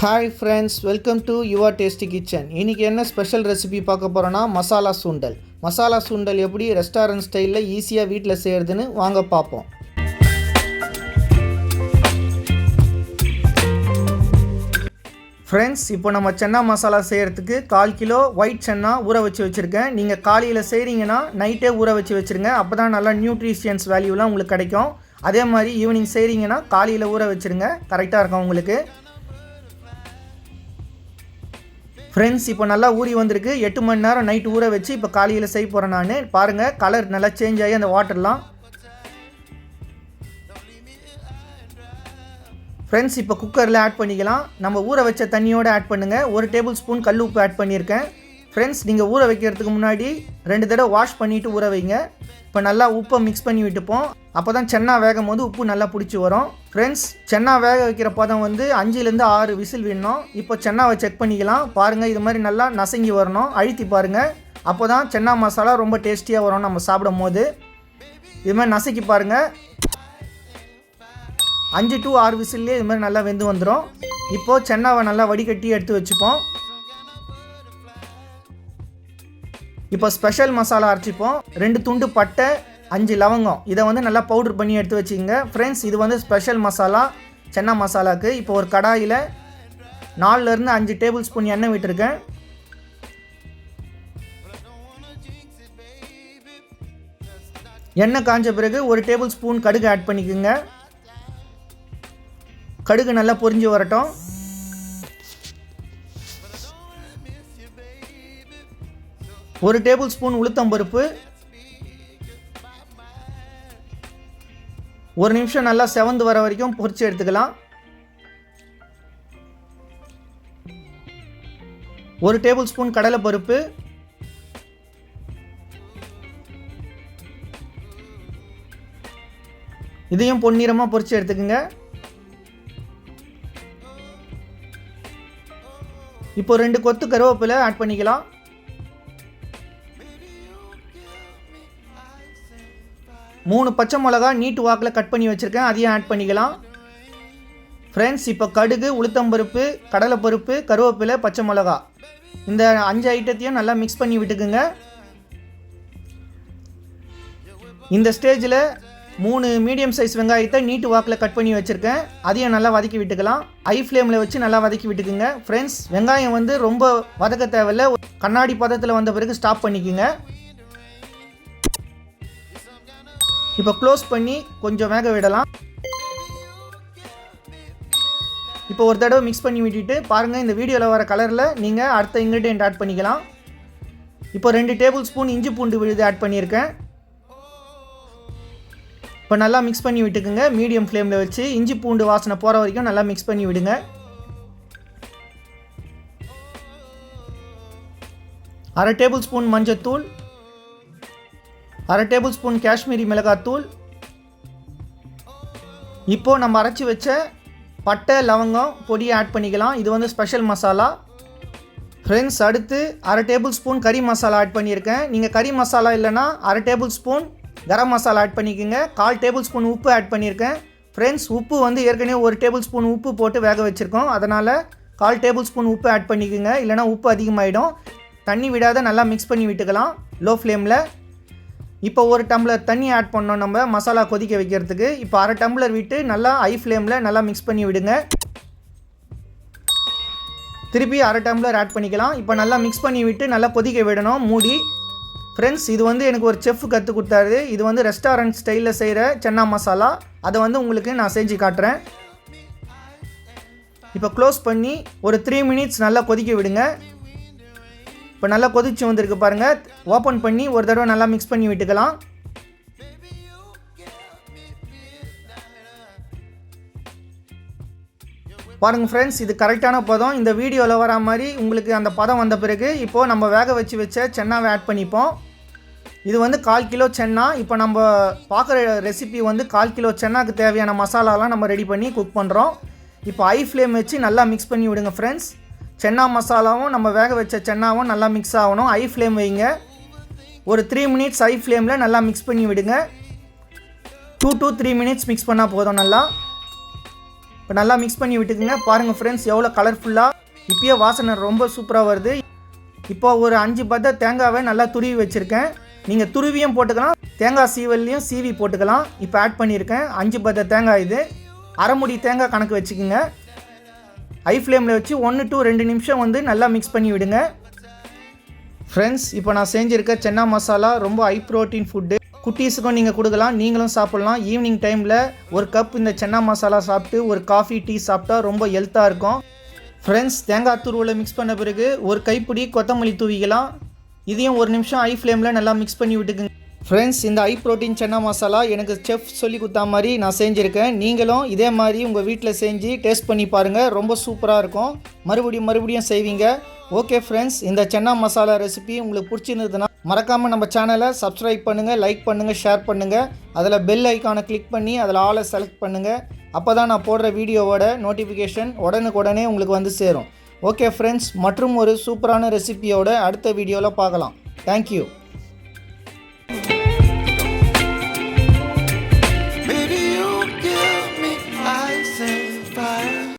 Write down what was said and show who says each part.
Speaker 1: Hi friends, welcome to Yuva Tasty Kitchen. இன்னைக்கு என்ன special recipe பார்க்க போறோம்னா மசாலா சுண்டல். மசாலா சுண்டல் எப்படி ரெஸ்டாரன்ட் ஸ்டைல்ல ஈஸியா வீட்ல செய்யறதுன்னு வாங்க பாப்போம். Friends, இப்போ நம்ம சன்னா மசாலா செய்யறதுக்கு 1/4 கிலோ ஒயிட் சன்னா ஊற வச்சு வச்சிருக்கேன். நீங்க காலையில செய்றீங்கன்னா நைட்டே ஊற வச்சு வச்சிருங்க. அப்பதான் நல்ல நியூட்ரிஷியன்ஸ் வேல்யூலாம் உங்களுக்கு கிடைக்கும். அதே மாதிரி ஈவினிங் செய்றீங்கன்னா காலையில ஊற வச்சிருங்க. கரெக்ட்டா இருக்கும் உங்களுக்கு. ஃப்ரெண்ட்ஸ், இப்போ நல்லா ஊறி வந்திருக்கு. 8 மணி நேரம் நைட் ஊற வச்சு இப்போ காலையில் செய்ய போகிறேன் நான். பாருங்கள், கலர் நல்லா சேஞ்ச் ஆகி அந்த வாட்டர்லாம். ஃப்ரெண்ட்ஸ், இப்போ குக்கரில் ஆட் பண்ணிக்கலாம். நம்ம ஊற வச்ச தண்ணியோடு ஆட் பண்ணுங்கள். 1 டேபிள் ஸ்பூன் கல் உப்பு ஆட் பண்ணியிருக்கேன். ஃப்ரெண்ட்ஸ், நீங்கள் ஊற வைக்கிறதுக்கு முன்னாடி 2 தடவை வாஷ் பண்ணிவிட்டு ஊற வைங்க. இப்போ நல்லா உப்பை மிக்ஸ் பண்ணி விட்டுப்போம். அப்போ தான் சென்னா வேகும் போது உப்பு நல்லா பிடிச்சி வரும். ஃப்ரெண்ட்ஸ், சென்னா வேக வைக்கிற பதம் 5லேருந்து 6 விசில் வேணும். இப்போ சென்னாவை செக் பண்ணிக்கலாம். பாருங்கள், இது மாதிரி நல்லா நசங்கி வரணும். அழுத்தி பாருங்கள். அப்போ தான் சென்னா மசாலா ரொம்ப டேஸ்டியாக வரும் நம்ம சாப்பிடும் போது. இது மாதிரி நசக்கி பாருங்கள். 5 to 6 விசில்லே இது மாதிரி நல்லா வெந்து வந்துடும். இப்போது சென்னாவை நல்லா வடிகட்டி எடுத்து வச்சுப்போம். இப்போ ஸ்பெஷல் மசாலா அரைச்சிப்போம். 2 துண்டு பட்டை, 5 லவங்கம். இதை நல்லா பவுடர் பண்ணி எடுத்து வச்சுக்கோங்க. ஃப்ரெண்ட்ஸ், இது ஸ்பெஷல் மசாலா சன்னா மசாலாவுக்கு. இப்போ ஒரு கடாயில் 4லேருந்து 5 டேபிள் ஸ்பூன் எண்ணெய் விட்டுருக்கேன். எண்ணெய் காஞ்ச பிறகு 1 டேபிள் ஸ்பூன் கடுகு ஆட் பண்ணிக்கோங்க. கடுகு நல்லா பொரிஞ்சு வரட்டும். 1 டேபிள் ஸ்பூன் உளுத்தம்பருப்பு. 1 நிமிஷம் நல்லா செவந்து வர வரைக்கும் பொரிச்சு எடுத்துக்கலாம். 1 டேபிள் ஸ்பூன் கடலைப்பருப்பு. இதையும் பொன்னிறமாக பொரிச்சு எடுத்துக்கோங்க. இப்போ 2 கொத்து கருவேப்பிலை ஆட் பண்ணிக்கலாம். 3 பச்சை மிளகா நீட் வாக்கில் கட் பண்ணி வச்சுருக்கேன். அதையும் ஆட் பண்ணிக்கலாம். ஃப்ரெண்ட்ஸ், இப்போ கடுகு, உளுத்தம்பருப்பு, கடலைப்பருப்பு, கருவேப்பிலை, பச்சை மிளகா, இந்த 5 ஐட்டத்தையும் நல்லா மிக்ஸ் பண்ணி விட்டுக்குங்க. இந்த ஸ்டேஜில் 3 மீடியம் சைஸ் வெங்காயத்தை நீட் வாக்கில் கட் பண்ணி வச்சுருக்கேன். அதையும் நல்லா வதக்கி விட்டுக்கலாம். ஹை ஃப்ளேமில் வச்சு நல்லா வதக்கி விட்டுக்குங்க. ஃப்ரெண்ட்ஸ், வெங்காயம் ரொம்ப வதக்க தேவையில்லை. கண்ணாடி பதத்தில் வந்த பிறகு ஸ்டாப் பண்ணிக்கோங்க. இப்போ க்ளோஸ் பண்ணி கொஞ்சம் வேக விடலாம். இப்போ ஒரு தடவை மிக்ஸ் பண்ணி விட்டுட்டு பாருங்கள், இந்த வீடியோவில் வர கலரில் நீங்கள் அடுத்த இன்க்ரீடியன்ட் ஆட் பண்ணிக்கலாம். இப்போ 2 டேபிள் ஸ்பூன் இஞ்சி பூண்டு விழுது ஆட் பண்ணியிருக்கேன். இப்போ நல்லா மிக்ஸ் பண்ணி விட்டுக்குங்க. மீடியம் ஃப்ளேமில் வச்சு இஞ்சி பூண்டு வாசனை போகிற வரைக்கும் நல்லா மிக்ஸ் பண்ணி விடுங்க. 1/2 டேபிள் ஸ்பூன் மஞ்சத்தூள், 1/2 டேபிள் ஸ்பூன் காஷ்மீரி மிளகாத்தூள். இப்போது நம்ம அரைச்சி வச்ச பட்டை லவங்கம் பொடியை ஆட் பண்ணிக்கலாம். இது ஸ்பெஷல் மசாலா. ஃப்ரெண்ட்ஸ், அடுத்து 1/2 டேபிள் ஸ்பூன் கறி மசாலா ஆட் பண்ணியிருக்கேன். நீங்கள் கறி மசாலா இல்லைனா 1/2 table spoon garam masala add பண்ணிக்கோங்க. 1/4 டேபிள் ஸ்பூன் உப்பு ஆட் பண்ணியிருக்கேன். ஃப்ரெண்ட்ஸ், உப்பு ஏற்கனவே 1 டேபிள் ஸ்பூன் உப்பு போட்டு வேக வச்சுருக்கோம். அதனால் 1/4 டேபிள் ஸ்பூன் உப்பு ஆட் பண்ணிக்கோங்க. இல்லைனா உப்பு அதிகமாகிடும். தண்ணி விடாத நல்லா மிக்ஸ் பண்ணி விட்டுக்கலாம் லோ ஃப்ளேமில். இப்போ 1 டம்ளர் தண்ணி ஆட் பண்ணோம் நம்ம மசாலா கொதிக்க வைக்கிறதுக்கு. இப்போ 1/2 டம்ளர் விட்டு நல்லா ஹை ஃப்ளேமில் நல்லா மிக்ஸ் பண்ணி விடுங்க. திருப்பி 1/2 டம்ளர் ஆட் பண்ணிக்கலாம். இப்போ நல்லா மிக்ஸ் பண்ணி விட்டு நல்லா கொதிக்க விடணும் மூடி. ஃப்ரெண்ட்ஸ், இது எனக்கு ஒரு செஃப் கற்றுக் கொடுத்தாரு. இது ரெஸ்டாரண்ட் ஸ்டைலில் செய்கிற சன்னா மசாலா. அதை உங்களுக்கு நான் செஞ்சு காட்டுறேன். இப்போ க்ளோஸ் பண்ணி ஒரு 3 மினிட்ஸ் நல்லா கொதிக்க விடுங்க. இப்போ நல்லா கொதிச்சு வந்திருக்கு பாருங்கள். ஓப்பன் பண்ணி ஒரு தடவை நல்லா மிக்ஸ் பண்ணி விட்டுக்கலாம். பாருங்கள் ஃப்ரெண்ட்ஸ், இது கரெக்டான பதம். இந்த வீடியோவில் வர மாதிரி உங்களுக்கு அந்த பதம் வந்த பிறகு இப்போது நம்ம வேக வச்ச சென்னாவை ஆட் பண்ணிப்போம். இது 1/4 கிலோ சென்னா. இப்போ நம்ம பார்க்குற ரெசிபி 1/4 கிலோ சென்னாக்கு தேவையான மசாலாலாம் நம்ம ரெடி பண்ணி குக் பண்ணுறோம். இப்போ ஹை ஃப்ளேம் வச்சு நல்லா மிக்ஸ் பண்ணி விடுங்க ஃப்ரெண்ட்ஸ். சென்னா மசாலாவும் நம்ம வேக வச்ச சென்னாவும் நல்லா மிக்ஸ் ஆகணும். ஹை ஃப்ளேம் வைங்க. ஒரு 3 மினிட்ஸ் ஹை ஃப்ளேமில் நல்லா மிக்ஸ் பண்ணி விடுங்க. 2 to 3 மினிட்ஸ் மிக்ஸ் பண்ணால் போதும். நல்லா இப்போ நல்லா மிக்ஸ் பண்ணி விட்டுக்குங்க. பாருங்கள் ஃப்ரெண்ட்ஸ் எவ்வளோ கலர்ஃபுல்லாக இப்போயே வாசனை ரொம்ப சூப்பராக வருது. இப்போ ஒரு 5 பத்த தேங்காவை நல்லா துருவி வச்சுருக்கேன். நீங்கள் துருவியும் போட்டுக்கலாம், தேங்காய் சீவல்லையும் சீவி போட்டுக்கலாம். இப்போ ஆட் பண்ணியிருக்கேன் 5 பத்த தேங்காய். இது அரை முடி தேங்காய் கணக்கு வச்சுக்கோங்க. ஹை ஃப்ளேமில் வச்சு 1 to 2 நிமிஷம் வந்து நல்லா மிக்ஸ் பண்ணி விடுங்க. ஃப்ரெண்ட்ஸ் இப்போ நான் செஞ்சுருக்க சன்னா மசாலா ரொம்ப ஹை ப்ரோட்டீன் ஃபுட்டு. குட்டீஸுக்கும் நீங்கள் கொடுக்கலாம், நீங்களும் சாப்பிட்லாம். ஈவினிங் டைமில் ஒரு கப் இந்த சன்னா மசாலா சாப்பிட்டு ஒரு காஃபி டீ சாப்பிட்டா ரொம்ப ஹெல்த்தாக இருக்கும். ஃப்ரெண்ட்ஸ் தேங்காய் துருவலை மிக்ஸ் பண்ண பிறகு ஒரு கைப்பிடி கொத்தமல்லி தூவிக்கலாம். இதையும் 1 நிமிஷம் ஹை ஃப்ளேமில் நல்லா மிக்ஸ் பண்ணி விட்டுக்குங்க. ஃப்ரெண்ட்ஸ் இந்த ஹை ப்ரோட்டீன் சன்னா மசாலா எனக்கு செஃப் சொல்லி கொடுத்தா மாதிரி நான் செஞ்சுருக்கேன். நீங்களும் இதே மாதிரி உங்கள் வீட்டில் செஞ்சு டேஸ்ட் பண்ணி பாருங்கள், ரொம்ப சூப்பராக இருக்கும். மறுபடியும் செய்வீங்க. ஓகே ஃப்ரெண்ட்ஸ், இந்த சன்னா மசாலா ரெசிபி உங்களுக்கு பிடிச்சிருந்ததுன்னா மறக்காமல் நம்ம சேனலை சப்ஸ்கிரைப் பண்ணுங்கள், லைக் பண்ணுங்கள், ஷேர் பண்ணுங்கள். அதில் பெல் ஐக்கானை கிளிக் பண்ணி அதில் ஆளை செலக்ட் பண்ணுங்கள். அப்போ தான் நான் போடுற வீடியோவோட நோட்டிஃபிகேஷன் உடனுக்குடனே உங்களுக்கு வந்து சேரும். ஓகே ஃப்ரெண்ட்ஸ், மற்றும் ஒரு சூப்பரான ரெசிபியோட அடுத்த வீடியோவில் பார்க்கலாம். தேங்க்யூ.